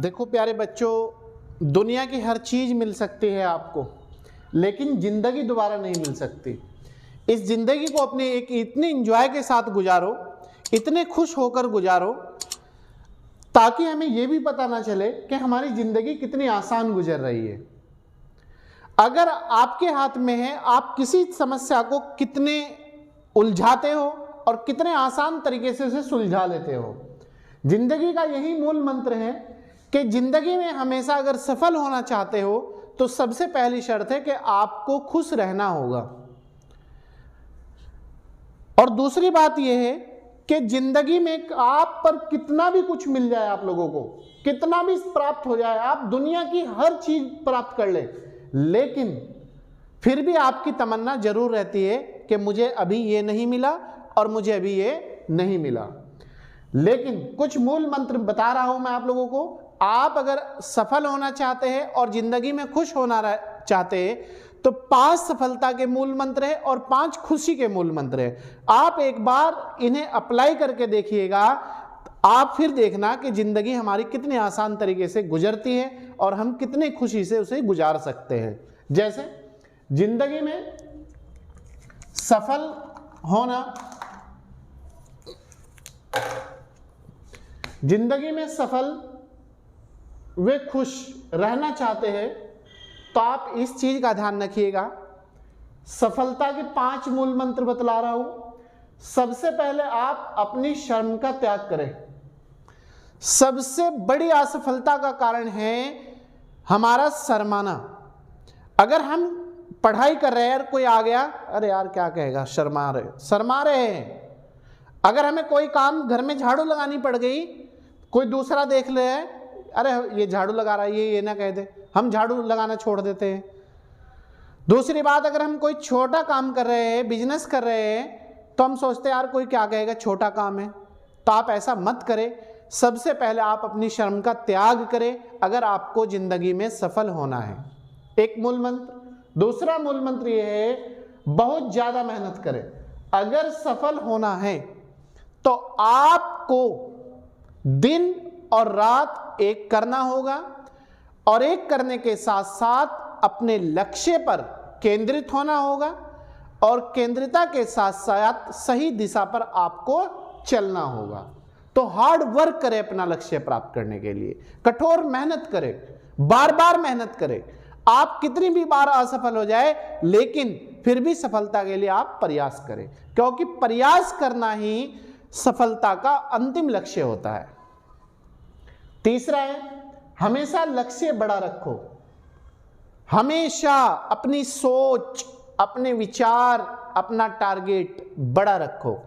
देखो प्यारे बच्चों, दुनिया की हर चीज़ मिल सकती है आपको, लेकिन ज़िंदगी दोबारा नहीं मिल सकती। इस ज़िंदगी को अपने एक इतने इंजॉय के साथ गुजारो, इतने खुश होकर गुजारो, ताकि हमें यह भी पता ना चले कि हमारी ज़िंदगी कितनी आसान गुजर रही है। अगर आपके हाथ में है, आप किसी समस्या को कितने उलझाते हो और कितने आसान तरीके से उसे सुलझा लेते हो। ज़िंदगी का यही मूल मंत्र है कि ज़िंदगी में हमेशा अगर सफल होना चाहते हो तो सबसे पहली शर्त है कि आपको खुश रहना होगा। और दूसरी बात यह है कि ज़िंदगी में आप पर कितना भी कुछ मिल जाए, आप लोगों को कितना भी प्राप्त हो जाए, आप दुनिया की हर चीज़ प्राप्त कर ले, लेकिन फिर भी आपकी तमन्ना जरूर रहती है कि मुझे अभी ये नहीं मिला और मुझे अभी ये नहीं मिला। लेकिन कुछ मूल मंत्र बता रहा हूं मैं आप लोगों को। आप अगर सफल होना चाहते हैं और जिंदगी में खुश होना चाहते हैं तो 5 सफलता के मूल मंत्र है और 5 खुशी के मूल मंत्र है। आप एक बार इन्हें अप्लाई करके देखिएगा, आप फिर देखना कि जिंदगी हमारी कितनी आसान तरीके से गुजरती है और हम कितने खुशी से उसे गुजार सकते हैं। जैसे जिंदगी में सफल होना, जिंदगी में सफल वे खुश रहना चाहते हैं तो आप इस चीज का ध्यान रखिएगा। सफलता के 5 मूल मंत्र बतला रहा हूं। सबसे पहले आप अपनी शर्म का त्याग करें। सबसे बड़ी असफलता का कारण है हमारा शर्माना। अगर हम पढ़ाई कर रहे हैं और कोई आ गया, अरे यार क्या कहेगा, शर्मा रहे हैं। अगर हमें कोई काम घर में झाड़ू लगानी पड़ गई, कोई दूसरा देख ले, अरे ये झाड़ू लगा रहा है, ये ना कह दे, हम झाड़ू लगाना छोड़ देते हैं। दूसरी बात, अगर हम कोई छोटा काम कर रहे हैं, बिजनेस कर रहे हैं, तो हम सोचते हैं यार कोई क्या कहेगा, छोटा काम है। तो आप ऐसा मत करें। सबसे पहले आप अपनी शर्म का त्याग करें अगर आपको जिंदगी में सफल होना है। एक मूल मंत्र। दूसरा मूल मंत्र यह है, बहुत ज्यादा मेहनत करें। अगर सफल होना है तो आपको दिन और रात एक करना होगा और एक करने के साथ साथ अपने लक्ष्य पर केंद्रित होना होगा और केंद्रिता के साथ साथ सही दिशा पर आपको चलना होगा। तो हार्ड वर्क करें अपना लक्ष्य प्राप्त करने के लिए, कठोर मेहनत करें, बार बार मेहनत करें। आप कितनी भी बार असफल हो जाए लेकिन फिर भी सफलता के लिए आप प्रयास करें, क्योंकि प्रयास करना ही सफलता का अंतिम लक्ष्य होता है। तीसरा है, हमेशा लक्ष्य बड़ा रखो। हमेशा अपनी सोच, अपने विचार, अपना टारगेट बड़ा रखो।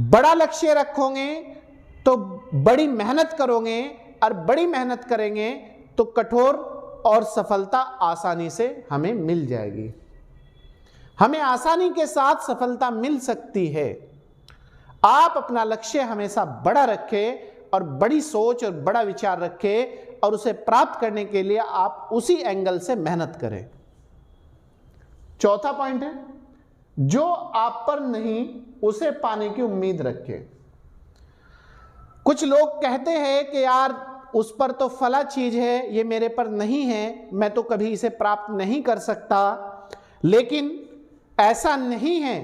बड़ा लक्ष्य रखोगे तो बड़ी मेहनत करोगे और बड़ी मेहनत करेंगे तो कठोर और सफलता आसानी से हमें मिल जाएगी। हमें आसानी के साथ सफलता मिल सकती है। आप अपना लक्ष्य हमेशा बड़ा रखें और बड़ी सोच और बड़ा विचार रखें और उसे प्राप्त करने के लिए आप उसी एंगल से मेहनत करें। चौथा पॉइंट है, जो आप पर नहीं उसे पाने की उम्मीद रखें। कुछ लोग कहते हैं कि यार उस पर तो फला चीज है, ये मेरे पर नहीं है, मैं तो कभी इसे प्राप्त नहीं कर सकता। लेकिन ऐसा नहीं है।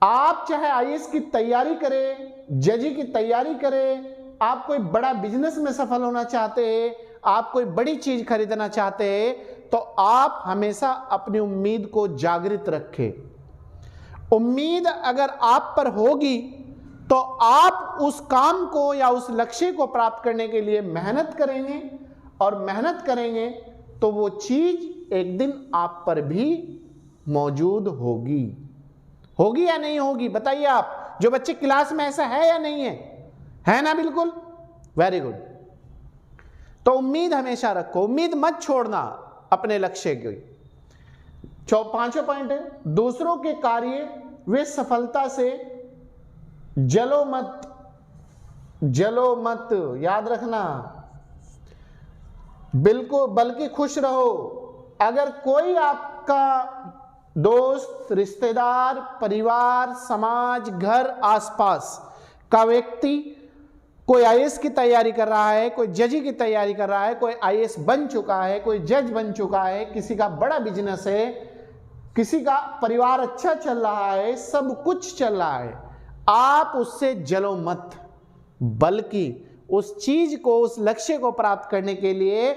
आप चाहे आईएएस की तैयारी करें, जज की तैयारी करें, आप कोई बड़ा बिजनेस में सफल होना चाहते हैं, आप कोई बड़ी चीज खरीदना चाहते हैं, तो आप हमेशा अपनी उम्मीद को जागृत रखें। उम्मीद अगर आप पर होगी तो आप उस काम को या उस लक्ष्य को प्राप्त करने के लिए मेहनत करेंगे और मेहनत करेंगे तो वो चीज एक दिन आप पर भी मौजूद होगी। होगी या नहीं होगी बताइए आप। जो बच्चे क्लास में, ऐसा है या नहीं है ना? बिल्कुल, वेरी गुड। तो उम्मीद हमेशा रखो, उम्मीद मत छोड़ना अपने लक्ष्य की। 5वां पॉइंट है, दूसरों के कार्य वे सफलता से जलो मत, याद रखना। बिल्कुल, बल्कि खुश रहो। अगर कोई आपका दोस्त, रिश्तेदार, परिवार, समाज, घर, आसपास का व्यक्ति कोई आईएएस की तैयारी कर रहा है, कोई जज की तैयारी कर रहा है, कोई आईएएस बन चुका है, कोई जज बन चुका है, किसी का बड़ा बिजनेस है, किसी का परिवार अच्छा चल रहा है, सब कुछ चल रहा है, आप उससे जलो मत, बल्कि उस चीज को, उस लक्ष्य को प्राप्त करने के लिए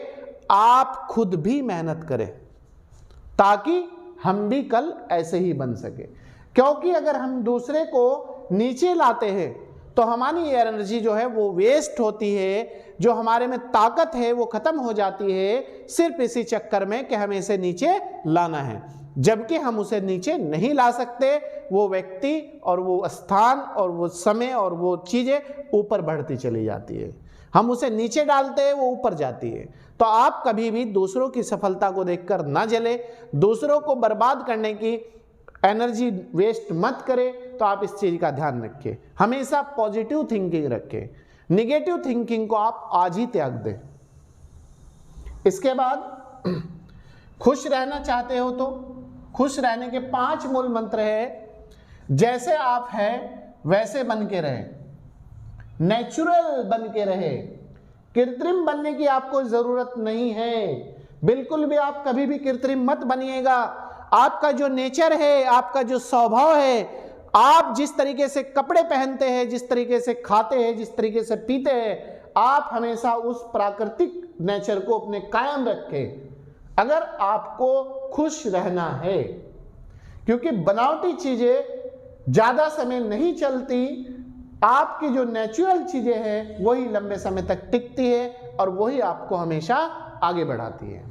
आप खुद भी मेहनत करें, ताकि हम भी कल ऐसे ही बन सके। क्योंकि अगर हम दूसरे को नीचे लाते हैं तो हमारी ये एनर्जी जो है वो वेस्ट होती है, जो हमारे में ताकत है वो खत्म हो जाती है, सिर्फ इसी चक्कर में कि हमें इसे नीचे लाना है, जबकि हम उसे नीचे नहीं ला सकते। वो व्यक्ति और वो स्थान और वो समय और वो चीजें ऊपर बढ़ती चली जाती है, हम उसे नीचे डालते हैं, वो ऊपर जाती है। तो आप कभी भी दूसरों की सफलता को देखकर ना जले, दूसरों को बर्बाद करने की एनर्जी वेस्ट मत करें। तो आप इस चीज का ध्यान रखें, हमेशा पॉजिटिव थिंकिंग रखें, निगेटिव थिंकिंग को आप आज ही त्याग दें। इसके बाद खुश रहना चाहते हो तो खुश रहने के 5 मूल मंत्र है। जैसे आप हैं वैसे बन के रहे, नेचुरल बन के रहे, कृत्रिम बनने की आपको जरूरत नहीं है, बिल्कुल भी आप कभी भी कृत्रिम मत बनिएगा। आपका जो नेचर है, आपका जो स्वभाव है, आप जिस तरीके से कपड़े पहनते हैं, जिस तरीके से खाते हैं, जिस तरीके से पीते हैं, आप हमेशा उस प्राकृतिक नेचर को अपने कायम रखें अगर आपको खुश रहना है। क्योंकि बनावटी चीजें ज्यादा समय नहीं चलती, आपकी जो नेचुरल चीजें हैं वही लंबे समय तक टिकती है और वही आपको हमेशा आगे बढ़ाती है।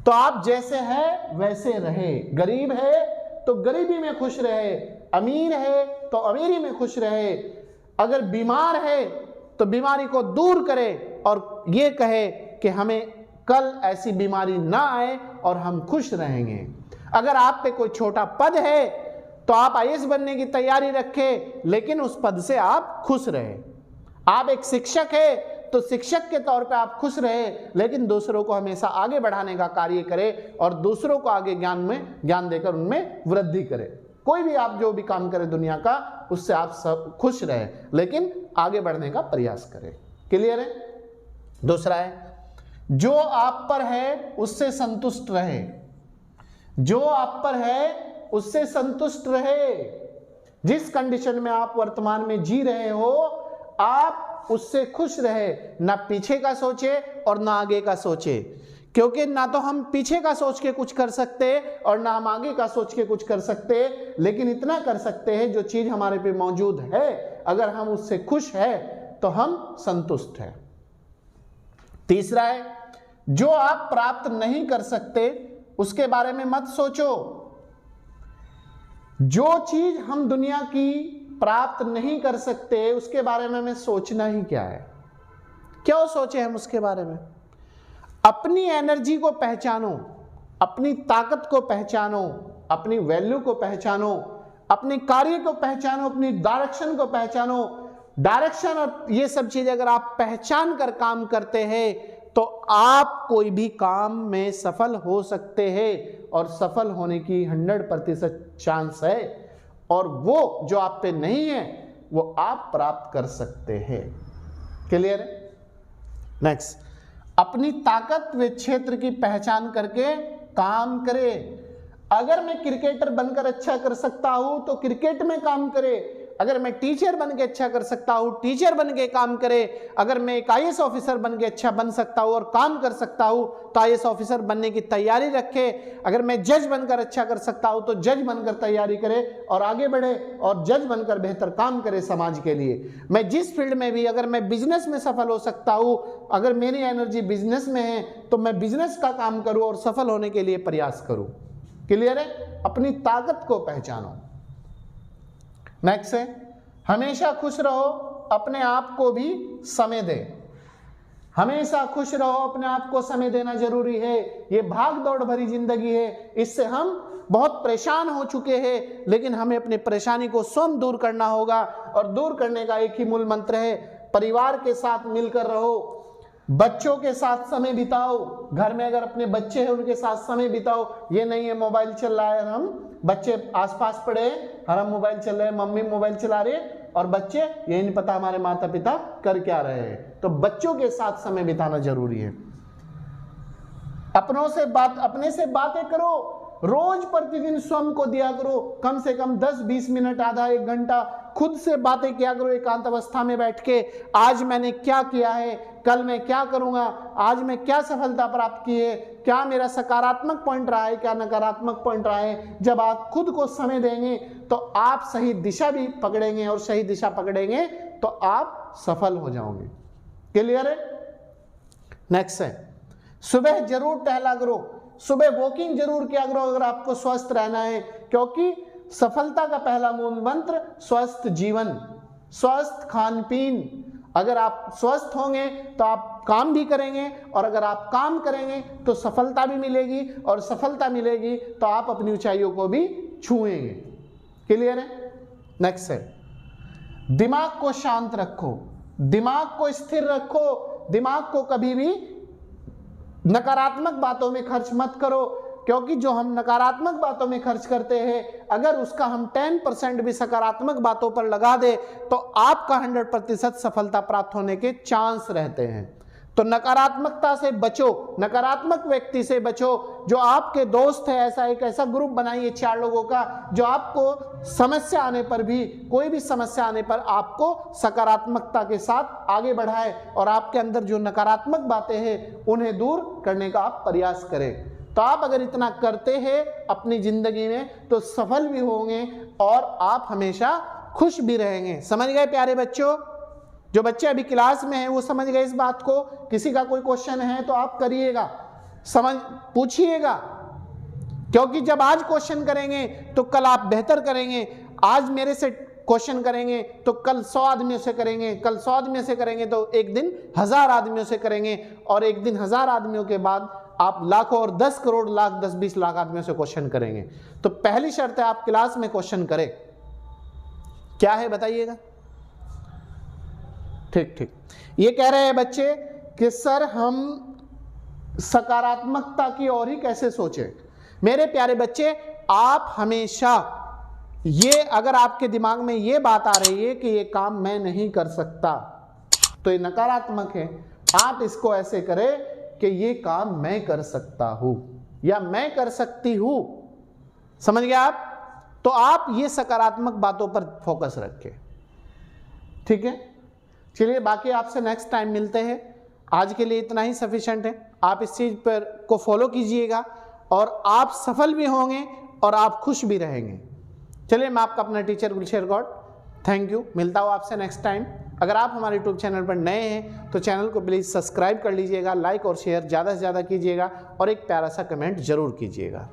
तो आप जैसे हैं वैसे रहे, गरीब है तो गरीबी में खुश रहे, अमीर है तो अमीरी में खुश रहे, अगर बीमार है तो बीमारी को दूर करे और ये कहे कि हमें कल ऐसी बीमारी ना आए और हम खुश रहेंगे। अगर आप पे कोई छोटा पद है तो आप आईएएस बनने की तैयारी रखें, लेकिन उस पद से आप खुश रहे। आप एक शिक्षक है तो शिक्षक के तौर पे आप खुश रहे, लेकिन दूसरों को हमेशा आगे बढ़ाने का कार्य करें और दूसरों को आगे ज्ञान देकर उनमें वृद्धि करें। कोई भी आप जो भी काम करें दुनिया का, उससे आप सब खुश रहे, लेकिन आगे बढ़ने का प्रयास करें। क्लियर है? दूसरा है, जो आप पर है उससे संतुष्ट रहे, जो आप पर है उससे संतुष्ट रहे। जिस कंडीशन में आप वर्तमान में जी रहे हो, आप उससे खुश रहे, ना पीछे का सोचे और ना आगे का सोचे। क्योंकि ना तो हम पीछे का सोच के कुछ कर सकते और ना हम आगे का सोच के कुछ कर सकते, लेकिन इतना कर सकते हैं जो चीज हमारे पे मौजूद है, अगर हम उससे खुश है तो हम संतुष्ट हैं। तीसरा है, जो आप प्राप्त नहीं कर सकते उसके बारे में मत सोचो। जो चीज हम दुनिया की प्राप्त नहीं कर सकते उसके बारे में हमें सोचना ही क्या है? क्यों सोचे हम उसके बारे में? अपनी एनर्जी को पहचानो, अपनी ताकत को पहचानो, अपनी वैल्यू को पहचानो, अपने कार्य को पहचानो, अपनी डायरेक्शन को पहचानो। डायरेक्शन और ये सब चीजें अगर आप पहचान कर काम करते हैं तो आप कोई भी काम में सफल हो सकते हैं, और सफल होने की 100% चांस है, और वो जो आप पे नहीं है वो आप प्राप्त कर सकते हैं। क्लियर है? नेक्स्ट, अपनी ताकत व क्षेत्र की पहचान करके काम करे। अगर मैं क्रिकेटर बनकर अच्छा कर सकता हूं तो क्रिकेट में काम करे, अगर मैं टीचर बन के अच्छा कर सकता हूं टीचर बन के काम करे, अगर मैं एक आईएएस ऑफिसर बन के अच्छा बन सकता हूं और काम कर सकता हूं तो आईएएस ऑफिसर बनने की तैयारी रखे, अगर मैं जज बनकर अच्छा कर सकता हूं तो जज बनकर तैयारी करे और आगे बढ़े और जज बनकर बेहतर काम करे समाज के लिए। मैं जिस फील्ड में भी, अगर मैं बिजनेस में सफल हो सकता हूं, अगर मेरी एनर्जी बिजनेस में है तो मैं बिजनेस का काम करूं और सफल होने के लिए प्रयास करूं। क्लियर है? अपनी ताकत को पहचानो। नेक्स्ट है, हमेशा खुश रहो, अपने आप को भी समय दे। हमेशा खुश रहो, अपने आप को समय देना जरूरी है। ये भाग दौड़ भरी जिंदगी है, इससे हम बहुत परेशान हो चुके हैं, लेकिन हमें अपनी परेशानी को स्वयं दूर करना होगा, और दूर करने का एक ही मूल मंत्र है, परिवार के साथ मिलकर रहो, बच्चों के साथ समय बिताओ। घर में अगर अपने बच्चे हैं उनके साथ समय बिताओ। ये नहीं है मोबाइल चल रहा है, हम बच्चे आसपास पड़े और हम मोबाइल चल रहे हैं, मम्मी मोबाइल चला रही है, और बच्चे ये नहीं पता हमारे माता पिता कर क्या रहे हैं। तो बच्चों के साथ समय बिताना जरूरी है। अपने से बातें करो, रोज प्रतिदिन स्वयं को दिया करो कम से कम 10-20 मिनट, आधा 1 घंटा खुद से बातें किया करो एकांत अवस्था में बैठ के। आज मैंने क्या किया है, कल मैं क्या करूंगा, आज मैं क्या सफलता प्राप्त की है, क्या मेरा सकारात्मक पॉइंट रहा है, क्या नकारात्मक पॉइंट रहा है। जब आप खुद को समय देंगे तो आप सही दिशा भी पकड़ेंगे, और सही दिशा पकड़ेंगे तो आप सफल हो जाओगे। क्लियर है? नेक्स्ट है, सुबह जरूर टहला करो, सुबह वॉकिंग जरूर किया करो अगर आपको स्वस्थ रहना है, क्योंकि सफलता का पहला मूल मंत्र स्वस्थ जीवन, स्वस्थ खान पीन। अगर आप स्वस्थ होंगे तो आप काम भी करेंगे, और अगर आप काम करेंगे तो सफलता भी मिलेगी, और सफलता मिलेगी तो आप अपनी ऊंचाइयों को भी छुएंगे। क्लियर है? नेक्स्ट है, दिमाग को शांत रखो, दिमाग को स्थिर रखो, दिमाग को कभी भी नकारात्मक बातों में खर्च मत करो, क्योंकि जो हम नकारात्मक बातों में खर्च करते हैं अगर उसका हम 10% भी सकारात्मक बातों पर लगा दे तो आपका 100% सफलता प्राप्त होने के चांस रहते हैं। तो नकारात्मकता से बचो, नकारात्मक व्यक्ति से बचो। जो आपके दोस्त है, एक ऐसा ग्रुप बनाइए 4 लोगों का जो आपको समस्या आने पर भी, कोई भी समस्या आने पर आपको सकारात्मकता के साथ आगे बढ़ाए, और आपके अंदर जो नकारात्मक बातें हैं उन्हें दूर करने का आप प्रयास करें। तो आप अगर इतना करते हैं अपनी जिंदगी में तो सफल भी होंगे और आप हमेशा खुश भी रहेंगे। समझ गए प्यारे बच्चों? जो बच्चे अभी क्लास में हैं वो समझ गए इस बात को। किसी का कोई क्वेश्चन है तो आप करिएगा, पूछिएगा, क्योंकि जब आज क्वेश्चन करेंगे तो कल आप बेहतर करेंगे। आज मेरे से क्वेश्चन करेंगे तो कल 100 आदमियों से करेंगे, कल 100 आदमियों से करेंगे तो एक दिन 1000 आदमियों से करेंगे, और एक दिन 1000 आदमियों के बाद आप लाखों और 10 करोड़ लाख 10-20 लाख आदमियों से क्वेश्चन करेंगे। तो पहली शर्त है आप क्लास में क्वेश्चन करें। क्या है बताइएगा? ठीक। ये कह रहे हैं बच्चे कि सर हम सकारात्मकता की ओर ही कैसे सोचें। मेरे प्यारे बच्चे, आप हमेशा ये, अगर आपके दिमाग में ये बात आ रही है कि ये काम मैं नहीं कर सकता, तो ये नकारात्मक है। आप इसको ऐसे करें कि ये काम मैं कर सकता हूं या मैं कर सकती हूं। समझ गए आप? तो आप ये सकारात्मक बातों पर फोकस रखें। ठीक है, चलिए बाकी आपसे नेक्स्ट टाइम मिलते हैं। आज के लिए इतना ही सफिशिएंट है। आप इस चीज पर को फॉलो कीजिएगा और आप सफल भी होंगे और आप खुश भी रहेंगे। चलिए, मैं आपका अपना teacher Gulsher Gaud, thank you. मिलता हूँ आपसे नेक्स्ट टाइम। अगर आप हमारे यूट्यूब चैनल पर नए हैं तो चैनल को प्लीज़ सब्सक्राइब कर लीजिएगा, लाइक और शेयर ज़्यादा से ज़्यादा कीजिएगा, और एक प्यारा सा कमेंट जरूर कीजिएगा।